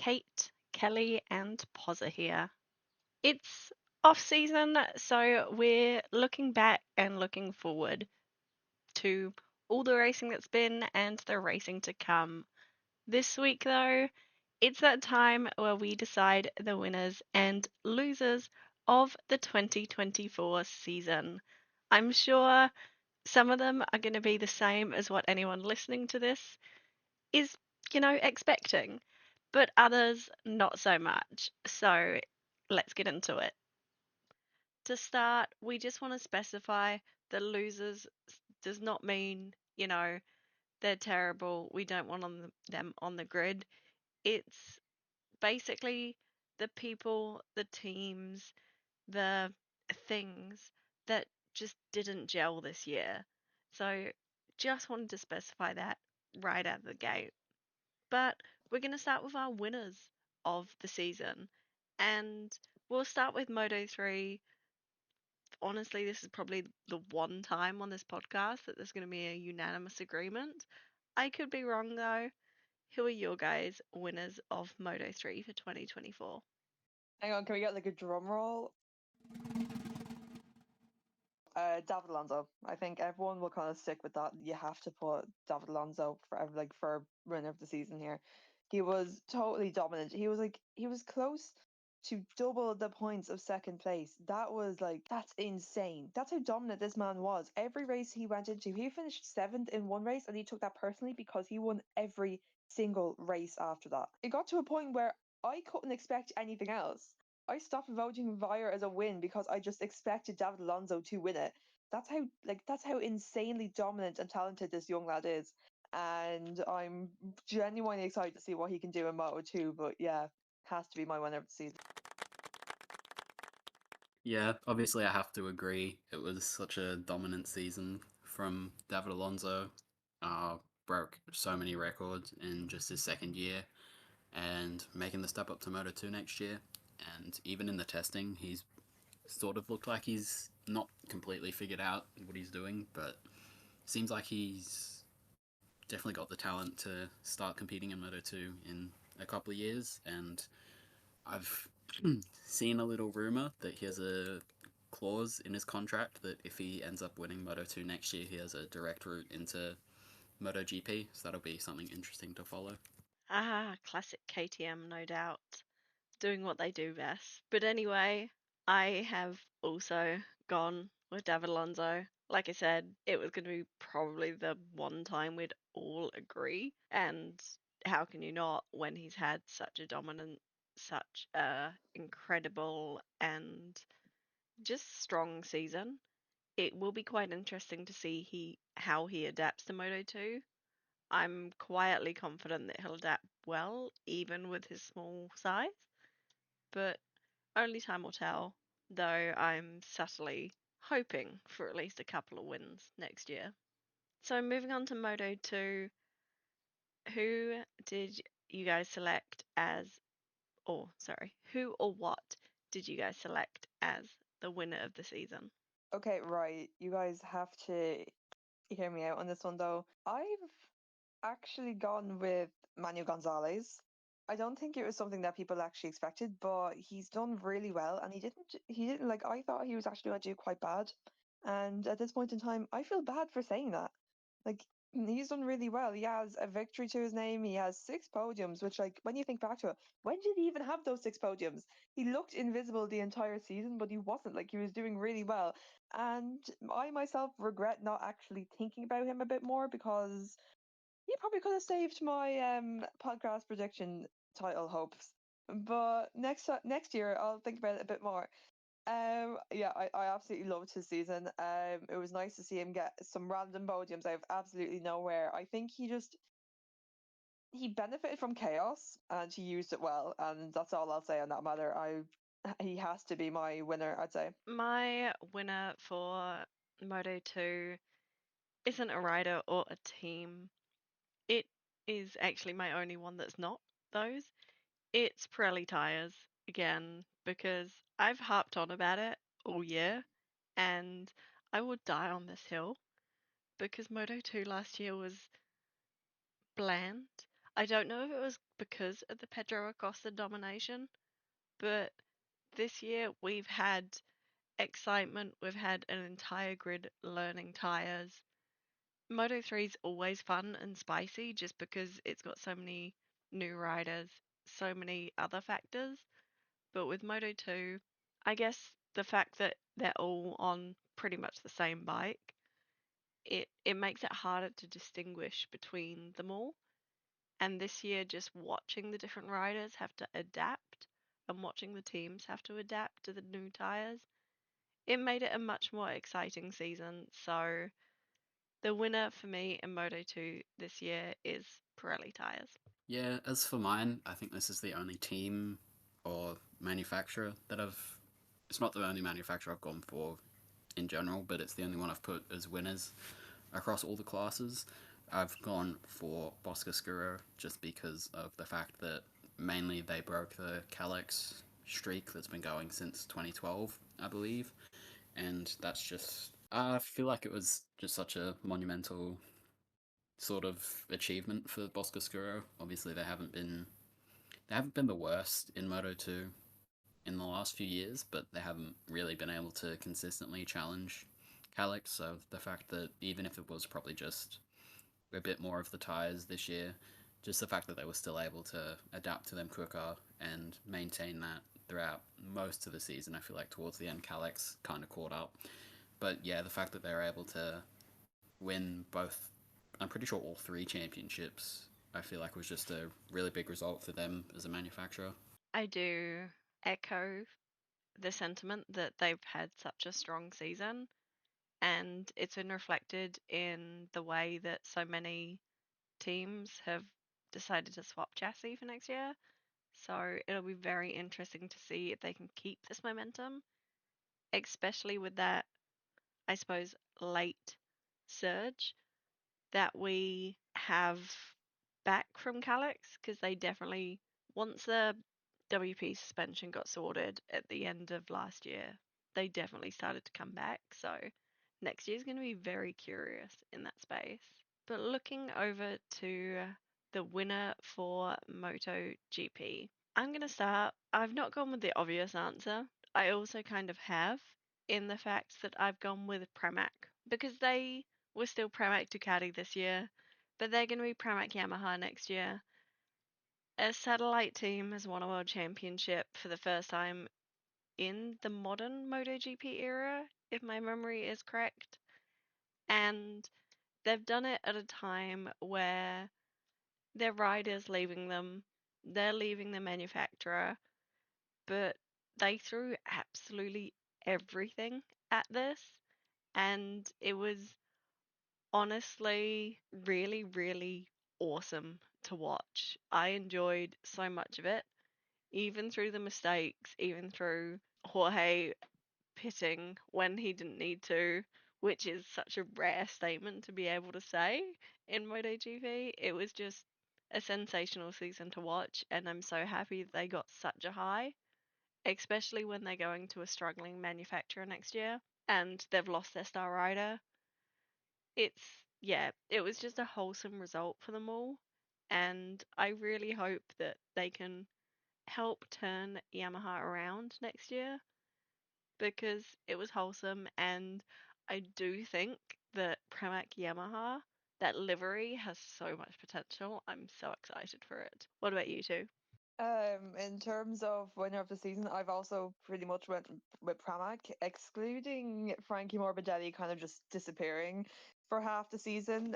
Kate, Kelly, and PozzA here. It's off season, so we're looking back and looking forward to all the racing that's been and the racing to come. This week, though, it's that time where we decide the winners and losers of the 2024 season. I'm sure some of them are going to be the same as what anyone listening to this is, expecting, but others not so much. So let's get into it. To start, we just want to specify the losers does not mean, they're terrible. We don't want them on the grid. It's basically the people, the teams, the things that just didn't gel this year. So just wanted to specify that right out of the gate. But we're going to start with our winners of the season. And we'll start with Moto 3. Honestly, this is probably the one time on this podcast that there's going to be a unanimous agreement. I could be wrong though. Who are your guys' winners of Moto 3 for 2024? Hang on, can we get like a drum roll? David Alonso. I think everyone will kind of stick with that. You have to put David Alonso for winner of the season here. He was totally dominant. He was close to double the points of second place. That's insane. That's how dominant this man was. Every race he went into, he finished seventh in one race, and he took that personally because he won every single race after that. It got to a point where I couldn't expect anything else. I stopped voting Vire as a win because I just expected David Alonso to win it. That's how insanely dominant and talented this young lad is. And I'm genuinely excited to see what he can do in Moto 2, but yeah, has to be my winner of the season. Yeah, obviously I have to agree. It was such a dominant season from David Alonso. Broke so many records in just his second year and making the step up to Moto2 next year. And even in the testing, he's sort of looked like he's not completely figured out what he's doing, but seems like he's definitely got the talent to start competing in Moto2 in a couple of years. And I've seen a little rumor that he has a clause in his contract that if he ends up winning Moto2 next year, he has a direct route into MotoGP, so that'll be something interesting to follow. Classic KTM, no doubt. Doing what they do best. But anyway, I have also gone with David Alonso. Like I said, it was going to be probably the one time we'd all agree. And how can you not when he's had such a dominant, such a incredible and just strong season? It will be quite interesting to see how he adapts to Moto 2. I'm quietly confident that he'll adapt well, even with his small size, but only time will tell, though I'm subtly hoping for at least a couple of wins next year. So moving on to Moto 2, who did you guys select as, who or what did you guys select as the winner of the season? Okay, right. You guys have to hear me out on this one though. I've actually gone with Manuel Gonzalez. I don't think it was something that people actually expected, but he's done really well, and he didn't like, I thought he was actually going to do quite bad. And at this point in time, I feel bad for saying that. Like, he's done really well. He has a victory to his name. He has six podiums, which, like, when you think back to it, when did he even have those six podiums? He looked invisible the entire season, but he wasn't. Like, he was doing really well. And I myself regret not actually thinking about him a bit more, because he probably could have saved my podcast prediction title hopes. But next year I'll think about it a bit more. Yeah, I absolutely loved his season. It was nice to see him get some random podiums out of absolutely nowhere. I think he benefited from chaos and he used it well, and that's all I'll say on that matter. He has to be my winner, I'd say. My winner for Moto 2 isn't a rider or a team. It is actually my only one that's not those. It's Pirelli tires again because I've harped on about it all year and I would die on this hill because Moto 2 last year was bland. I don't know if it was because of the Pedro Acosta domination, but this year we've had excitement, we've had an entire grid learning tyres. Moto 3 is always fun and spicy just because it's got so many new riders, so many other factors. But with Moto 2, I guess the fact that they're all on pretty much the same bike, it makes it harder to distinguish between them all. And this year, just watching the different riders have to adapt and watching the teams have to adapt to the new tyres, it made it a much more exciting season. So the winner for me in Moto 2 this year is Pirelli tyres. Yeah, as for mine, I think this is the only team or manufacturer that I've. It's not the only manufacturer I've gone for in general, but it's the only one I've put as winners across all the classes. I've gone for Boscoscuro just because of the fact that mainly they broke the Calyx streak that's been going since 2012, I believe. And that's just. I feel like it was just such a monumental sort of achievement for Boscoscuro. Obviously, they haven't been the worst in Moto 2 in the last few years, but they haven't really been able to consistently challenge Calyx. So the fact that even if it was probably just a bit more of the tyres this year, just the fact that they were still able to adapt to them quicker and maintain that throughout most of the season, I feel like towards the end Calyx kind of caught up. But yeah, the fact that they were able to win both, I'm pretty sure all three championships, I feel like was just a really big result for them as a manufacturer. I do echo the sentiment that they've had such a strong season, and it's been reflected in the way that so many teams have decided to swap chassis for next year. So it'll be very interesting to see if they can keep this momentum, especially with that, I suppose, late surge that we have back from Calyx, because they definitely, once the WP suspension got sorted at the end of last year, they definitely started to come back. So next year's going to be very curious in that space. But looking over to the winner for MotoGP, I'm going to start. I've not gone with the obvious answer. I also kind of have, in the fact that I've gone with Pramac because they were still Pramac Ducati this year, but they're going to be Pramac Yamaha next year. A satellite team has won a world championship for the first time in the modern MotoGP era, if my memory is correct. And they've done it at a time where their riders leaving them, they're leaving the manufacturer, but they threw absolutely everything at this. And it was honestly really, really awesome to watch. I enjoyed so much of it, even through the mistakes, even through Jorge pitting when he didn't need to, which is such a rare statement to be able to say in MotoGP. It was just a sensational season to watch, and I'm so happy they got such a high, especially when they're going to a struggling manufacturer next year and they've lost their star rider. It's, yeah, it was just a wholesome result for them all, and I really hope that they can help turn Yamaha around next year because it was wholesome, and I do think that Pramac Yamaha, that livery has so much potential. I'm so excited for it. What about you two? In terms of winner of the season, I've also pretty much went with Pramac, excluding Frankie Morbidelli kind of just disappearing for half the season.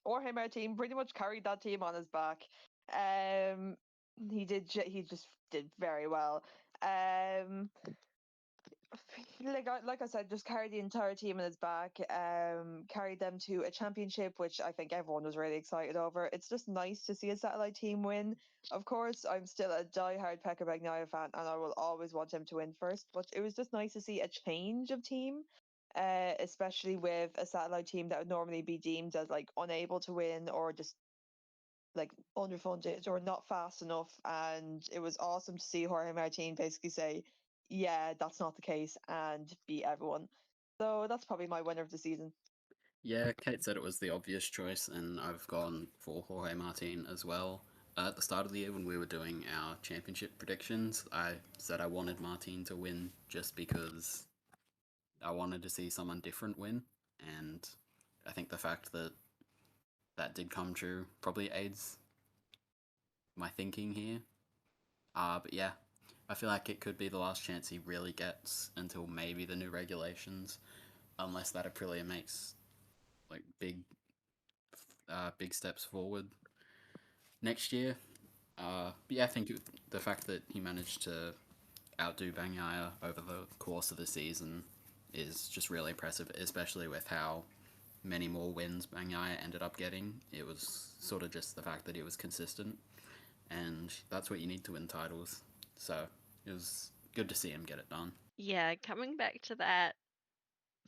Jorge Martin pretty much carried that team on his back. Um, he just did very well. Like I said, just carried the entire team in his back, carried them to a championship, which I think everyone was really excited over. It's just nice to see a satellite team win. Of course, I'm still a diehard Pekka Bagnaia fan, and I will always want him to win first. But it was just nice to see a change of team, especially with a satellite team that would normally be deemed as like unable to win or just like underfunded or not fast enough. And it was awesome to see Jorge Martin basically say, yeah, that's not the case and beat everyone. So that's probably my winner of the season. Yeah, Kate said it was the obvious choice, and I've gone for Jorge Martin as well. At the start of the year, when we were doing our championship predictions, I said I wanted Martin to win just because I wanted to see someone different win, and I think the fact that that did come true probably aids my thinking here. But yeah, I feel like it could be the last chance he really gets until maybe the new regulations, unless that Aprilia makes like big steps forward next year. But yeah, I think the fact that he managed to outdo Banyaya over the course of the season is just really impressive, especially with how many more wins Banyaya ended up getting. It was sort of just the fact that he was consistent, and that's what you need to win titles. So it was good to see him get it done. Yeah, coming back to that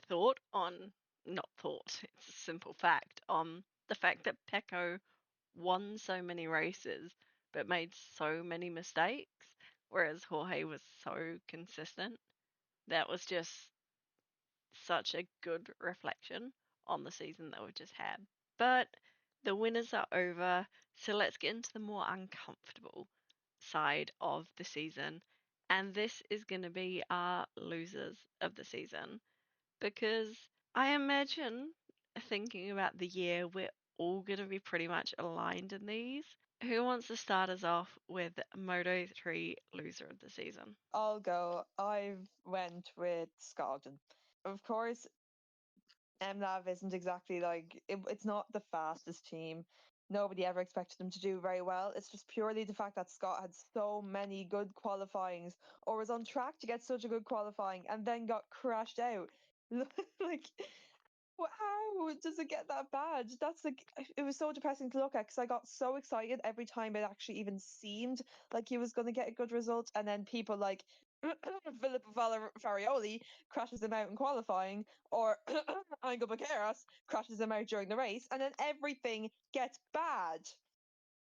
thought on, not thought, it's a simple fact, on the fact that Pecco won so many races but made so many mistakes, whereas Jorge was so consistent. That was just such a good reflection on the season that we just had. But the winners are over, so let's get into the more uncomfortable side of the season. And this is going to be our losers of the season because I imagine, thinking about the year, we're all going to be pretty much aligned in these. Who wants to start us off with Moto 3 loser of the season? I'll go. I've went with Scott Ogden. Of course, MLAV isn't exactly it's not the fastest team. Nobody ever expected them to do very well. It's just purely the fact that Scott had so many good qualifyings or was on track to get such a good qualifying and then got crashed out. like how does it get that bad? It was so depressing to look at because I got so excited every time it actually even seemed like he was going to get a good result, and then people like Filippo Farioli crashes him out in qualifying, or Angel Baqueras crashes him out during the race, and then everything gets bad.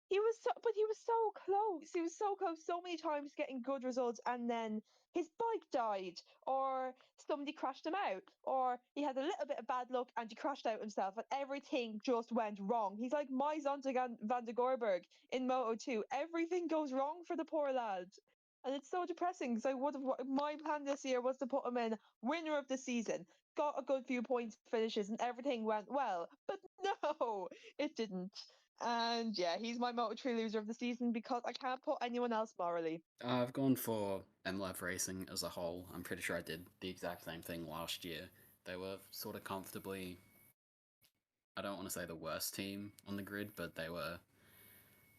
But he was so close. He was so close so many times getting good results, and then his bike died, or somebody crashed him out, or he had a little bit of bad luck and he crashed out himself, and everything just went wrong. He's like my Zonta van de Gorberg in Moto 2. Everything goes wrong for the poor lad. And it's so depressing because my plan this year was to put him in winner of the season, got a good few points finishes, and everything went well. But no, it didn't. And yeah, he's my Moto3 loser of the season because I can't put anyone else morally. I've gone for MLab Racing as a whole. I'm pretty sure I did the exact same thing last year. They were sort of comfortably, I don't want to say the worst team on the grid, but they were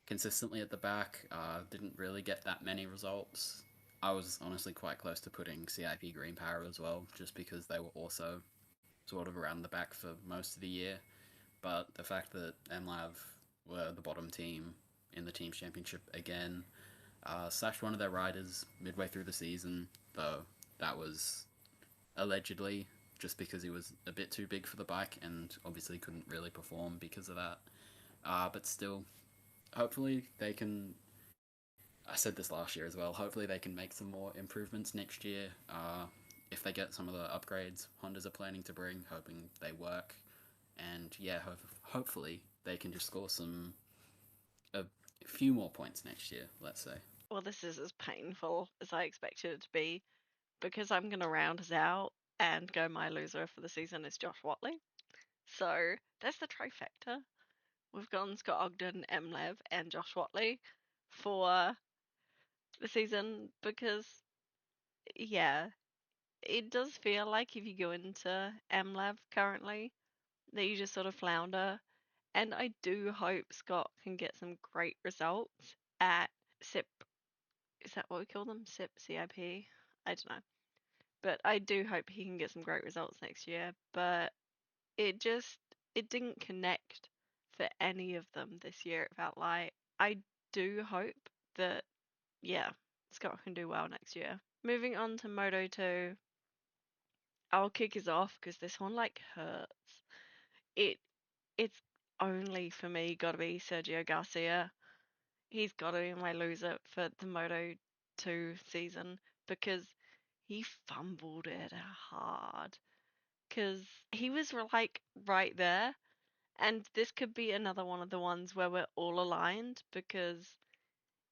consistently at the back. Didn't really get that many results. I was honestly quite close to putting CIP Green Power as well, just because they were also sort of around the back for most of the year. But the fact that MLab were the bottom team in the Teams Championship again, slashed one of their riders midway through the season, though that was allegedly just because he was a bit too big for the bike and obviously couldn't really perform because of that. But still, hopefully they can. I said this last year as well. Hopefully they can make some more improvements next year. If they get some of the upgrades Hondas are planning to bring, hoping they work, and yeah, hopefully they can just score a few more points next year. Let's say. Well, this is as painful as I expected it to be because I'm going to round us out and go my loser for the season is Josh Watley. So that's the trifecta. We've gone Scott Ogden, MLev, and Josh Watley for the season because, yeah, it does feel like if you go into MLev currently that you just sort of flounder. And I do hope Scott can get some great results at SIP. Is that what we call them? SIP, CIP? I don't know. But I do hope he can get some great results next year. But it just, it didn't connect for any of them this year, it felt like. I do hope that, yeah, Scott can do well next year. Moving on to Moto 2, I'll kick us off because this one like hurts. It it's only for me got to be Sergio Garcia. He's got to be my loser for the Moto 2 season because he fumbled it hard. because he was like right there. And this could be another one of the ones where we're all aligned because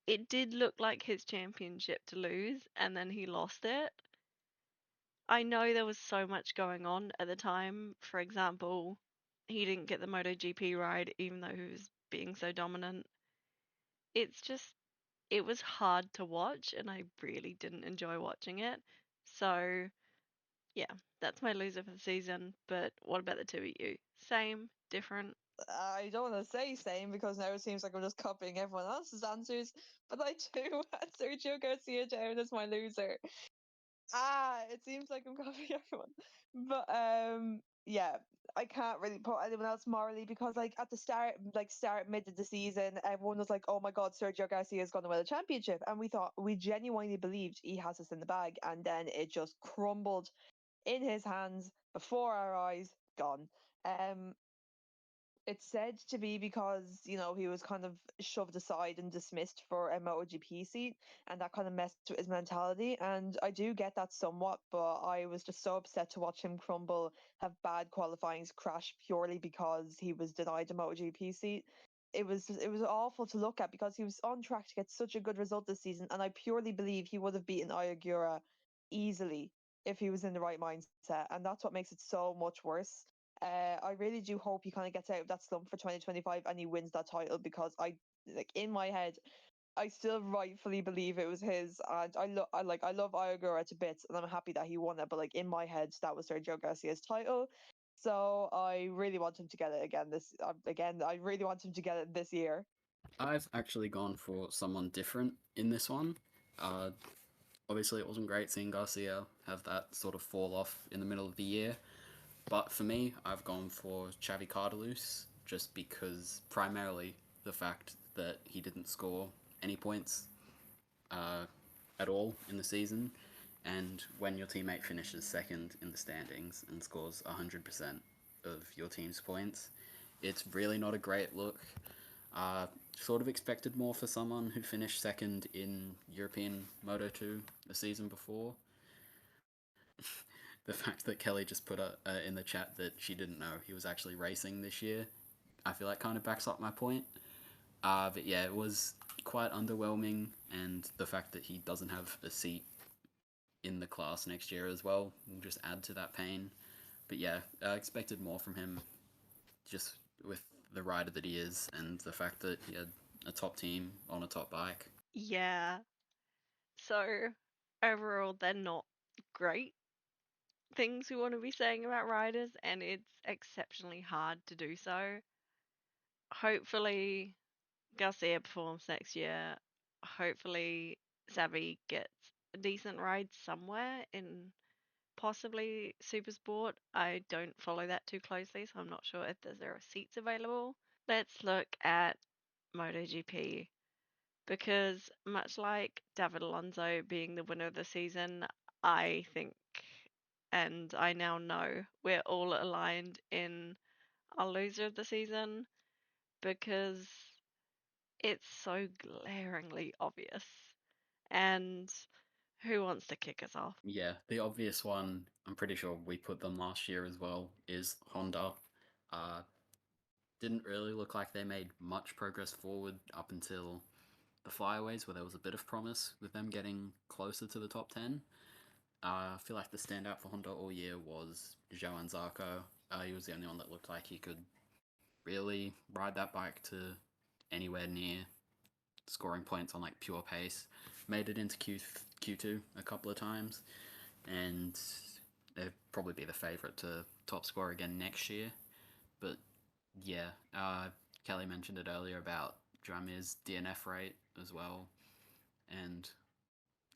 it did look like his championship to lose and then he lost it. I know there was so much going on at the time. For example, he didn't get the MotoGP ride even though he was being so dominant. It's just, it was hard to watch and I really didn't enjoy watching it. So, yeah, that's my loser for the season. But what about the two of you? Same, different? I don't want to say same because now it seems like I'm just copying everyone else's answers, but I do had Sergio Garcia down as my loser. It seems like I'm copying everyone. But yeah, I can't really put anyone else morally because like at the start mid of the season, everyone was like, "Oh my God, Sergio Garcia is going to win a championship," and we genuinely believed he has us in the bag, and then it just crumbled in his hands before our eyes, gone. Um, it's said to be because, he was kind of shoved aside and dismissed for a MotoGP seat, and that kind of messed with his mentality. And I do get that somewhat, but I was just so upset to watch him crumble, have bad qualifying, crash purely because he was denied a MotoGP seat. It was awful to look at because he was on track to get such a good result this season, and I purely believe he would have beaten Ayagura easily if he was in the right mindset, and that's what makes it so much worse. I really do hope he kind of gets out of that slump for 2025 and he wins that title because in my head, I still rightfully believe it was his. And I love Ayagura to bits, and I'm happy that he won it. But like in my head, that was Sergio Garcia's title. So I really want him to get it again. I really want him to get it this year. I've actually gone for someone different in this one. Uh, Obviously, it wasn't great seeing Garcia have that sort of fall off in the middle of the year. But for me, I've gone for Xavi Cardelus just because primarily the fact that he didn't score any points uh, at all in the season. And when your teammate finishes second in the standings and scores 100% of your team's points, it's really not a great look. Sort of expected more for someone who finished second in European Moto 2 the season before. The fact that Kelly just put in the chat that she didn't know he was actually racing this year, I feel like kind of backs up my point. But yeah, it was quite underwhelming, and the fact that he doesn't have a seat in the class next year as well will just add to that pain. But yeah, I expected more from him just with the rider that he is and the fact that he had a top team on a top bike. Yeah. So, overall, they're not great things we want to be saying about riders, and it's exceptionally hard to do so. Hopefully, Garcia performs next year. Hopefully, Savvy gets a decent ride somewhere in possibly Supersport. I don't follow that too closely, so I'm not sure if there are seats available. Let's look at MotoGP because, much like David Alonso being the winner of the season, I think and I now know we're all aligned in our loser of the season because it's so glaringly obvious. And who wants to kick us off? Yeah, the obvious one, I'm pretty sure we put them last year as well, is Honda. Uh, didn't really look like they made much progress forward up until the flyaways, where there was a bit of promise with them getting closer to the top 10. I feel like the standout for Honda all year was Joan Zarco. He was the only one that looked like he could really ride that bike to anywhere near scoring points on like pure pace. Made it into Q2 a couple of times, and they'd probably be the favourite to top score again next year. But yeah, Kelly mentioned it earlier about Dramir's DNF rate as well, and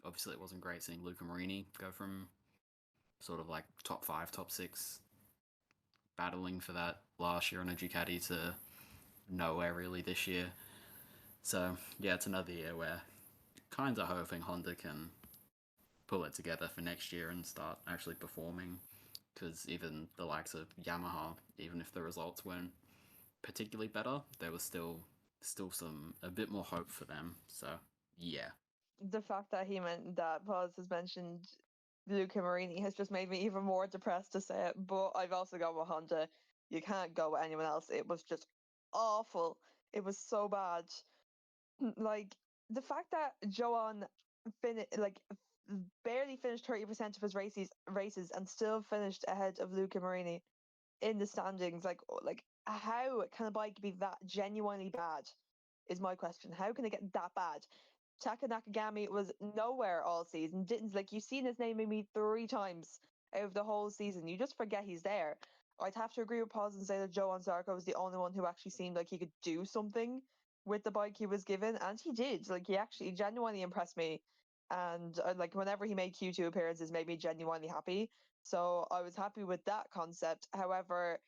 obviously it wasn't great seeing Luca Marini go from sort of like top 5, top 6, battling for that last year on a Ducati to nowhere really this year. So yeah, it's another year where kind of hoping Honda can pull it together for next year and start actually performing. Because even the likes of Yamaha, even if the results weren't particularly better, there was still some a bit more hope for them. So yeah, The fact that Paz has mentioned Luca Marini has just made me even more depressed to say it. But I've also gone with Honda. You can't go with anyone else. It was just awful. It was so bad. Like the fact that Joan barely finished 30% of his races and still finished ahead of Luca Marini in the standings. Like how can a bike be that genuinely bad? Is my question. How can it get that bad? Taka Nakagami was nowhere all season. Didn't like you've seen his name maybe 3 times out of the whole season. You just forget he's there. I'd have to agree with Paz and say that Joan Zarco was the only one who actually seemed like he could do something with the bike he was given, and he did. Like he actually genuinely impressed me, and like whenever he made Q2 appearances, made me genuinely happy. So I was happy with that concept. However,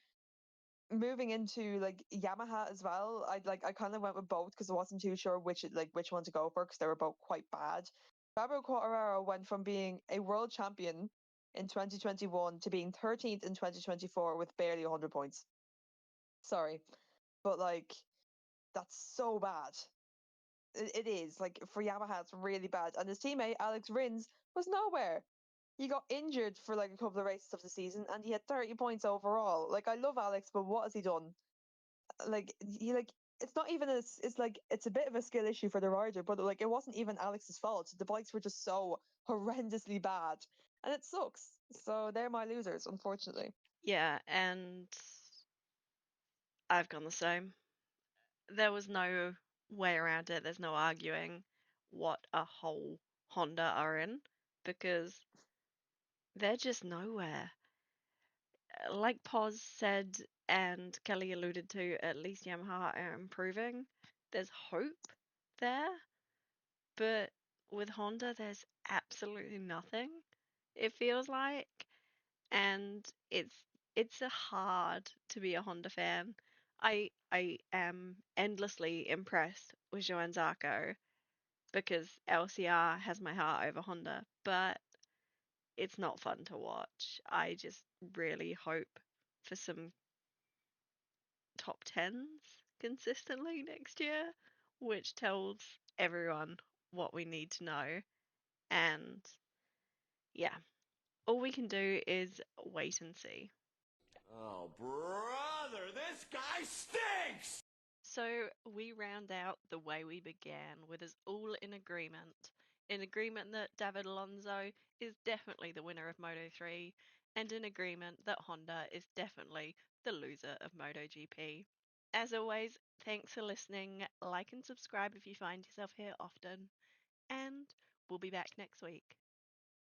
moving into like Yamaha as well, I kind of went with both because I wasn't too sure which one to go for because they were both quite bad. Fabio Quartararo went from being a world champion in 2021 to being 13th in 2024 with barely 100 points. Sorry, but like that's so bad. It is like for Yamaha, it's really bad. And his teammate Alex Rins was nowhere. He got injured for like a couple of races of the season, and he had 30 points overall. Like I love Alex, but what has he done? Like he like it's not even it's like it's a bit of a skill issue for the rider, but like it wasn't even Alex's fault. The bikes were just so horrendously bad, and it sucks. So they're my losers, unfortunately. Yeah, and I've gone the same. There was no way around it. There's no arguing what a whole Honda are in because they're just nowhere. Like Poz said and Kelly alluded to, at least Yamaha are improving. There's hope there, but with Honda, there's absolutely nothing. It feels like, and it's a hard to be a Honda fan. I am endlessly impressed with Johann Zarco because LCR has my heart over Honda, but it's not fun to watch. I just really hope for some top tens consistently next year, which tells everyone what we need to know. And yeah, all we can do is wait and see. Oh, brother, this guy stinks! So we round out the way we began with us all in agreement that David Alonso is definitely the winner of Moto3, and in agreement that Honda is definitely the loser of MotoGP. As always, thanks for listening. Like and subscribe if you find yourself here often, and we'll be back next week.